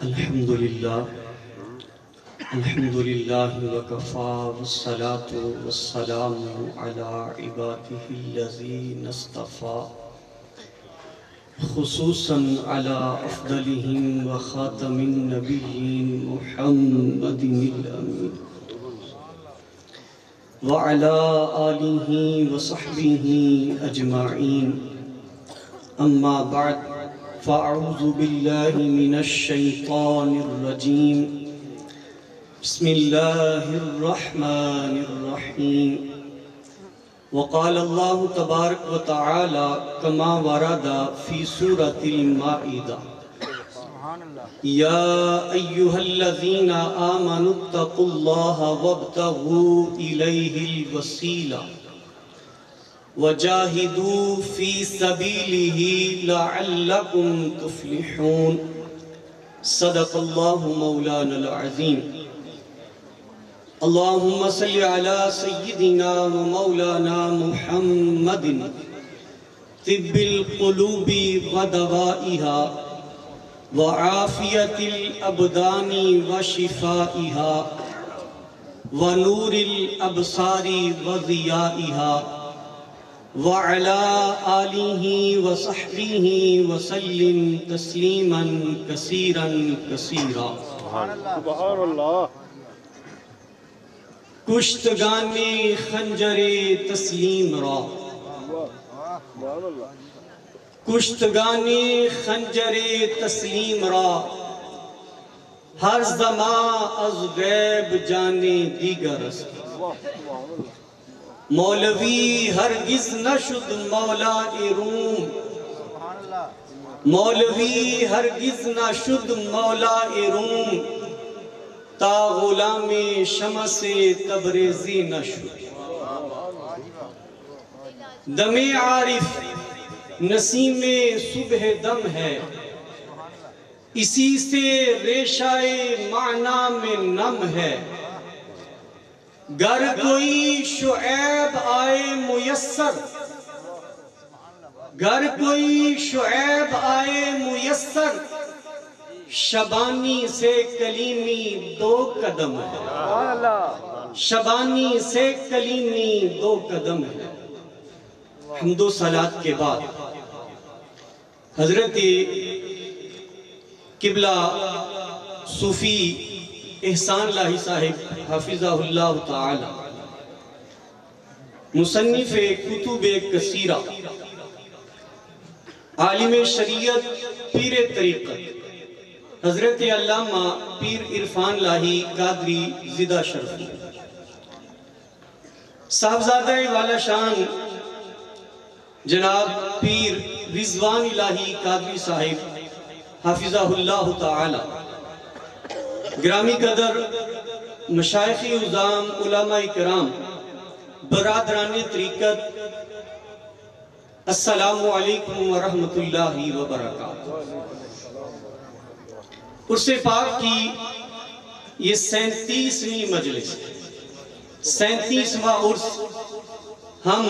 الحمدللہ وکفا والصلاة والسلام علی عبادہ الذین اصطفیٰ خصوصاً علی افضلہم وخاتم النبیین محمد الامین وعلی آلہ وصحبہ اجمعین اما بعد فاعوذ باللہ من الشیطان الرجیم بسم اللہ الرحمن الرحیم وقال اللہ تبارک و تعالی کما ورد فی سورة المائدہ یا ایہا الذین آمنوا اتقوا اللہ وابتغوا الیہ الوسیلہ وجاہدوا فی سبیلہ لعلکم تفلحون صدق اللہ مولانا العظیم اللہم صلی علی سیدنا و مولانا محمد طب القلوب و دوائها وعافیت الابدان و شفائها ونور الابصار و ضیائها وعلى آلہ وصحبہ وسلم تسلیما کثیرا کثیرا سبحان اللہ کشتگان خنجر تسلیم را کشتگان خنجر تسلیم را ہر زمان از غیب جانے دیگر است مولوی ہرگز نشد مولا روم مولوی ہرگز نشد مولا روم تا غلام شمس تبریزی نشد دم عارف نسیم صبح دم ہے اسی سے ریشہ معنی میں نم ہے گر کوئی شعیب آئے میسر گر کوئی شعیب آئے میسر شبانی سے کلیمی دو قدم ہے شبانی سے کلیمی دو قدم ہے حمد و صلاة کے بعد حضرت قبلہ صوفی احسان لاہی صاحب حافظہ اللہ تعالی مصنف کتب کثیرہ عالم شریعت پیر طریقت حضرت علامہ پیر عرفان لاہی قادری زدہ شرفی صاحبزادہ والا شان جناب پیر رضوان الہی قادری صاحب حافظہ اللہ تعالی گرامی قدر مشائخ عظام علماء کرام برادران طریقت السلام علیکم ورحمت اللہ وبرکاتہ عرس پاک کی یہ 37ویں مجلس 37واں عرس ہم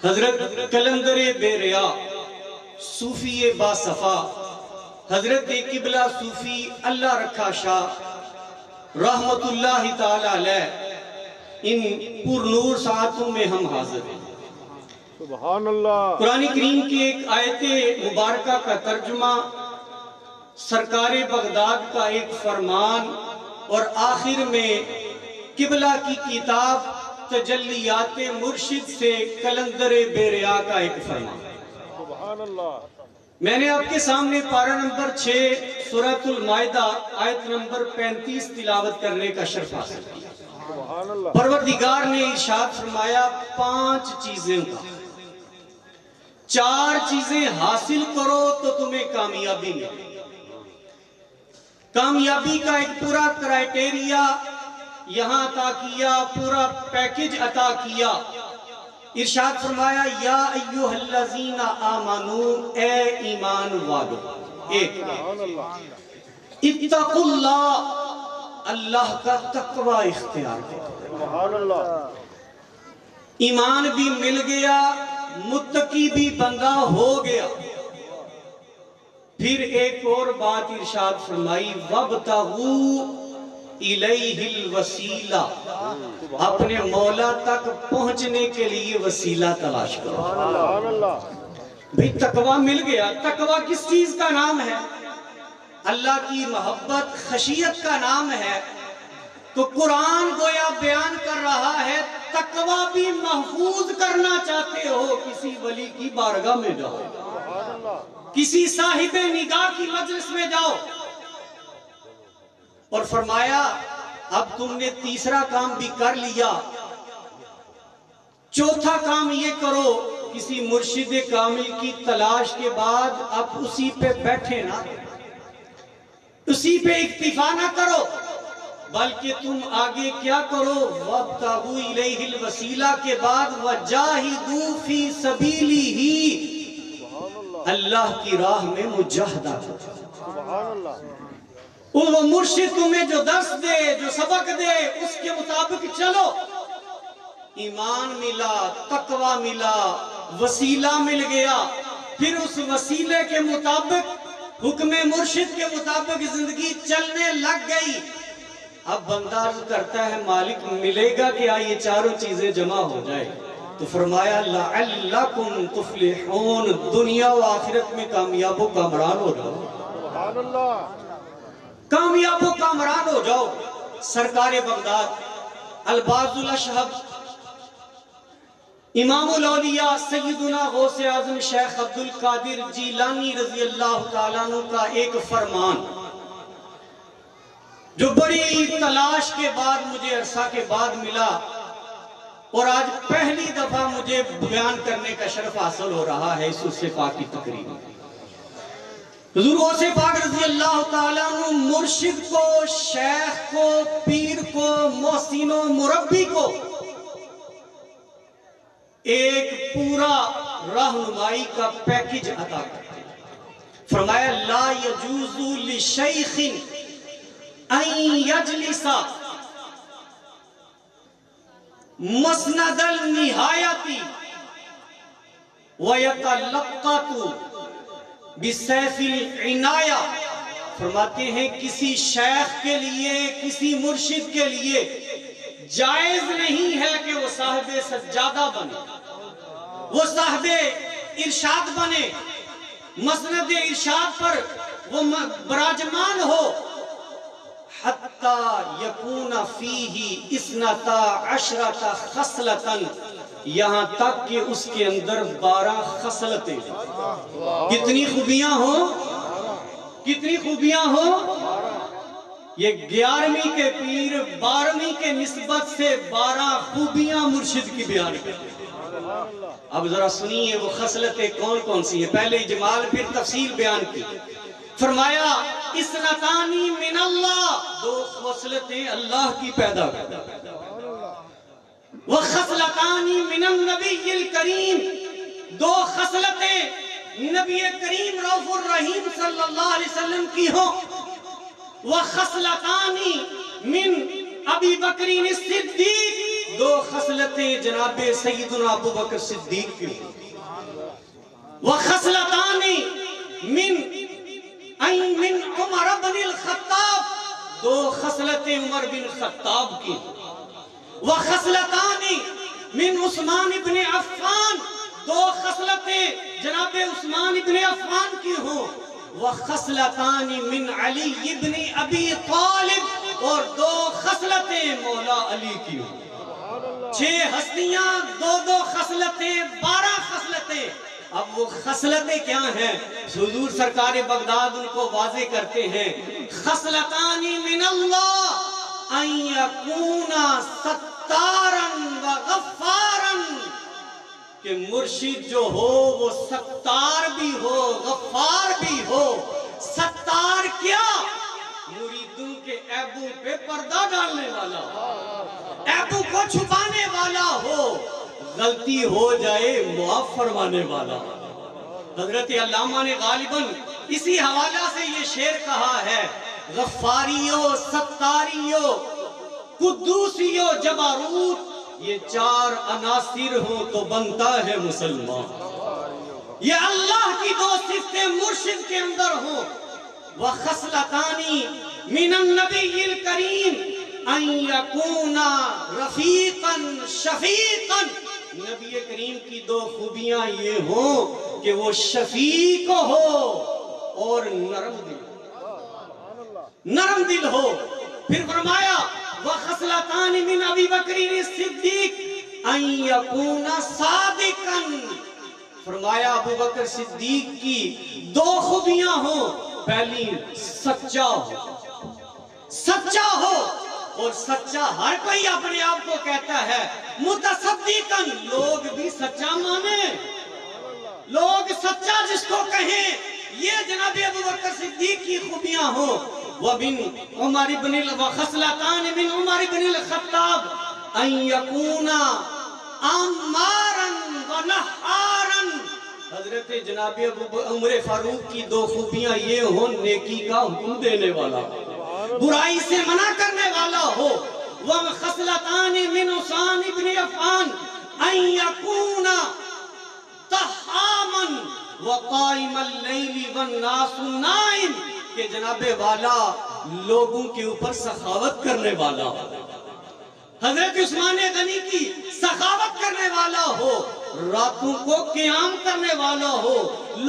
حضرت کلندر بے ریا صوفی باصفا حضرت قبلہ صوفی اللہ رکھا شاہ رحمت اللہ تعالی علیہ ان پر نور ساعتوں میں ہم حاضر ہیں سبحان اللہ قرآن کریم کی ایک آیت مبارکہ کا ترجمہ سرکار بغداد کا ایک فرمان اور آخر میں قبلہ کی کتاب تجلیات مرشد سے کلندر بے ریا کا ایک فرمان سبحان اللہ میں نے آپ کے سامنے پارہ نمبر 6 سورۃ المائدہ آیت نمبر 35 تلاوت کرنے کا شرف حاصل کیا سبحان اللہ پروردگار نے ارشاد فرمایا 5 چیزیں کا 4 چیزیں حاصل کرو تو تمہیں کامیابی ملے کامیابی کا ایک پورا کرائیٹیریا یہاں عطا کیا پورا پیکج عطا کیا ارشاد فرمایا یا ایوہ الذین آمنو اے ایمان والو ایک اتقوا اللہ اللہ کا تقوی اختیار کرو سبحان اللہ ایمان بھی مل گیا متقی بھی بندہ ہو گیا پھر ایک اور بات ارشاد فرمائی وَابْتَغُوا اِلَيْهِ الْوَسِيلَةَ، اپنے مولا تک پہنچنے کے لیے وسیلہ تلاش کرو۔ سبحان اللہ، بھئی تقوی مل گیا۔ تقوی کس چیز کا نام ہے؟ اللہ کی محبت، خشیت کا نام ہے۔ تو قرآن گویا بیان کر رہا ہے تقوی بھی محفوظ کرنا چاہتے ہو، کسی ولی کی بارگاہ میں جاؤ، سبحان اللہ، کسی صاحب نگاہ کی مجلس میں جاؤ، اور فرمایا اب تم نے تیسرا کام بھی کر لیا، چوتھا کام یہ کرو، کسی مرشد کامل کی تلاش کے بعد اب اسی پہ بیٹھے نہ، اسی پہ اکتفا نہ کرو، بلکہ تم آگے کیا کرو؟ وَابْتَغُوا إِلَيْهِ الْوَسِيلَةَ کے بعد وَجَاهِدُوا فِي سَبِيلِهِ، اللہ کی راہ میں مجاہدہ کرو۔ سبحان اللہ، وہ مرشد تمہیں جو درس دے، جو سبق دے، اس کے مطابق چلو۔ ایمان ملا، تقوی ملا، وسیلہ مل گیا، پھر اس وسیلے کے مطابق، حکم مرشد کے مطابق زندگی چلنے لگ گئی۔ اب بندہ عرض کرتا ہے مالک ملے گا کیا یہ چاروں چیزیں جمع ہو جائے؟ تو فرمایا لعلکم تفلحون، دنیا و آخرت میں کامیاب و کامران ہو جاؤ، سبحان اللہ، کامیاب و کامران ہو جاؤ۔ سرکار بغداد الباز الاشہب امام الاولیاء سیدنا غوث اعظم شیخ عبد القادر جیلانی رضی اللہ تعالیٰ عنہ کا ایک فرمان جو بڑی تلاش کے بعد مجھے عرصہ کے بعد ملا، اور آج پہلی دفعہ مجھے بیان کرنے کا شرف حاصل ہو رہا ہے اس عرصے پاک کی تقریب میں۔ حضور غوث پاک رضی اللہ تعالیٰ عنہ مرشد کو، شیخ کو، پیر کو، محسن و مربی کو ایک پورا رہنمائی کا پیکج عطا کرتے ہیں۔ فرمایا لا یجوز لشیخ ان یجلس مسند النہایت ویتلقط بسیف العنایہ، فرماتے ہیں کسی شیخ کے لیے، کسی مرشد کے لیے جائز نہیں ہے کہ وہ صاحب سجادہ بنے، وہ صاحب ارشاد بنے، مسند ارشاد پر وہ براجمان ہو، حتی یکون فیہ اثنتا عشرۃ خصلۃ، یہاں تک کہ اس کے اندر 12 خصلتیں، کتنی خوبیاں ہوں، کتنی خوبیاں ہوں۔ یہ 11ویں کے پیر 12ویں کے نسبت سے 12 خوبیاں مرشد کی بیان کرتے ہیں۔ اب ذرا سنیے وہ خصلتیں کون کون سی ہیں، پہلے اجمال پھر تفصیل بیان کی۔ فرمایا اثنتانی من اللہ، 2 خصلتیں اللہ کی پیدا کرتا، وخصلتانی من النبی الکریم، 2 خصلتیں نبی کریم رؤوف الرحیم صلی اللہ علیہ وسلم کی ہوں، وخصلتانی من ابی بکر الصدیق، 2 خصلتیں جناب سیدنا ابو بکر صدیق کی، وخصلتانی من عمر بن الخطاب، 2 خصلتیں عمر بن خطاب کی، وخصلتانی من عثمان بن عفان، 2 خصلتیں جناب عثمان بن عفان کی ہوں، وخصلتان من علی بن ابی طالب، اور 2 خصلتیں مولا علی کی ہوں۔ 6 ہستیاں، 2 خصلتیں، 12 خصلتیں۔ اب وہ خصلتیں کیا ہیں؟ حضور سرکار بغداد ان کو واضح کرتے ہیں، خصلتان من اللہ ان یکون ستارا و غفارا، کہ مرشد جو ہو وہ ستار بھی ہو، غفار بھی ہو۔ ستار کیا؟ مریدوں کے عیبوں پہ پردہ ڈالنے والا ہو، عیبوں کو چھپانے والا ہو، غلطی ہو جائے معاف فرمانے والا ہو۔ حضرت علامہ نے غالباً اسی حوالہ سے یہ شعر کہا ہے، غفاریو، ستاریو، قدوسیو، جباروت، یہ 4 عناصر ہوں تو بنتا ہے مسلمان۔ یہ اللہ کی دو صفتیں مرشد کے اندر ہوں. وَخَصْلَتَانِ مِنَ النَّبِيِّ الْكَرِيمِ أَن يَكُونَ رَفِيقًا شَفِيقًا. نبی کریم کی دو خوبیاں یہ ہوں کہ وہ شفیق ہو اور نرم دل ہو. پھر فرمایا وَخَصْلَتَانِ مِنْ أَبِي بَكْرٍ الصِّدِّيقِ أَن يَكُونَ صَادِقًا. فرمایا ابو بکر صدیق کی دو خوبیاں ہوں. پہلی سچا ہو اور سچا ہر کوئی اپنے آپ کو کہتا ہے. متصدیقاً لوگ بھی سچا مانیں, لوگ سچا جس کو کہیں, یہ جناب ابو بکر صدیق کی خوبیاں ہوں. وَخَصْلَتَانِ مِنْ عُمَرِ بْنِ الْخَطَّابِ أَن يَكُونَ عَمَّارًا وَنَحَّارًا. حضرت جناب عمر فاروق کی دو خوبیاں یہ ہوں, نیکی کا حکم دینے والا, برائی سے منع کرنے والا ہو. وَخَصْلَتَانِ مِنْ عُثْمَانَ بْنِ عَفَّانَ أَن يَكُونَ طَحَّامًا وَقَائِمَ اللَّيْلِ وَالنَّاسُ نَائِمٌ. کہ جناب والا لوگوں کے اوپر سخاوت کرنے والا ہو. حضرت عثمان غنی کی سخاوت کرنے والا ہو, راتوں کو قیام کرنے والا ہو,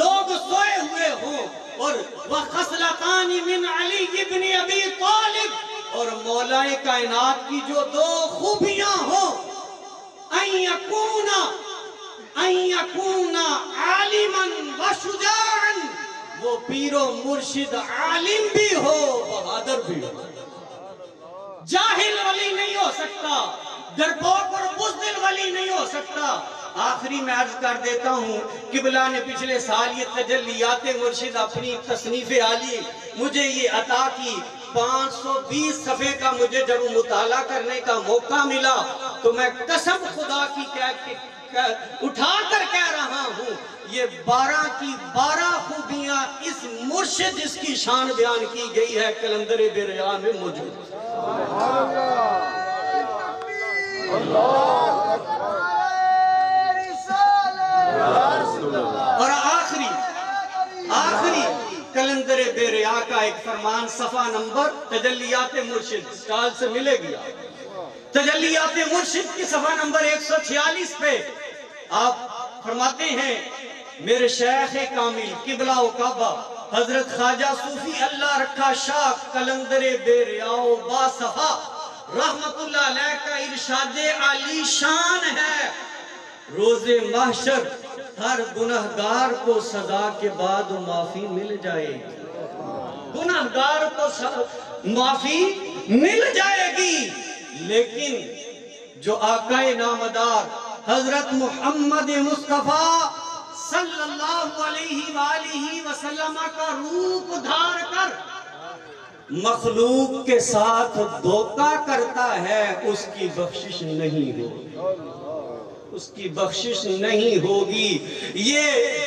لوگ سوئے ہوئے ہوں. اور وَخَصْلَتَانِ مِنْ عَلِيِّ بْنِ أَبِي طَالِبٍ. اور مولا کائنات کی جو دو خوبیاں ہوں, أَن يَكُونَ عَالِمًا وَشُجَاعًا. وہ پیر و مرشد عالم بھی ہو, بہادر بھی ہو. جاہل ولی نہیں ہو سکتا, ڈرپوک اور بزدل ولی نہیں ہو سکتا. آخری میں عرض کر دیتا ہوں, قبلہ نے پچھلے سال یہ تجلیات مرشد اپنی تصنیف عالی مجھے یہ عطا کی. 520 صفحے کا مجھے جب مطالعہ کرنے کا موقع ملا تو میں قسم خدا کی اٹھا کر کہہ رہا ہوں, یہ 12 کی 12 خوبیاں اس مرشد جس کی شان بیان کی گئی ہے کلندر بے ریان میں موجود. اور آخری کلندر بے ریا کا ایک فرمان, صفحہ نمبر تجلیات مرشد سٹال سے ملے گیا. تجلیات مرشد کی صفحہ نمبر 146 پہ آپ فرماتے ہیں, میرے شیخ کامل قبلہ و کعبہ حضرت خواجہ صوفی اللہ رکھا شاہ کلندر بے ریا و با صفا رحمت اللہ علیہ کا ارشاد عالی شان ہے. روز محشر ہر گنہگار کو سزا کے بعد معافی مل جائے گی, گنہگار کو معافی مل جائے گی. لیکن جو آقا نامدار حضرت محمد مصطفیٰ صلی اللہ علیہ وآلہ وسلم کا روپ دھار کر مخلوق کے ساتھ دھوکہ کرتا ہے, اس کی بخشش نہیں ہوگی, اس کی بخشش نہیں ہوگی. یہ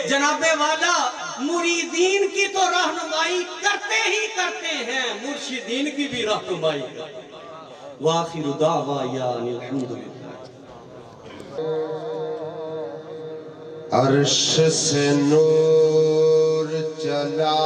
جناب والا مریدین کی تو رہنمائی کرتے ہی کرتے ہیں, مرشدین کی بھی رہنمائی کرتے ہیں. وآخر دعوانا الحمدللہ. عرش سے نور چلا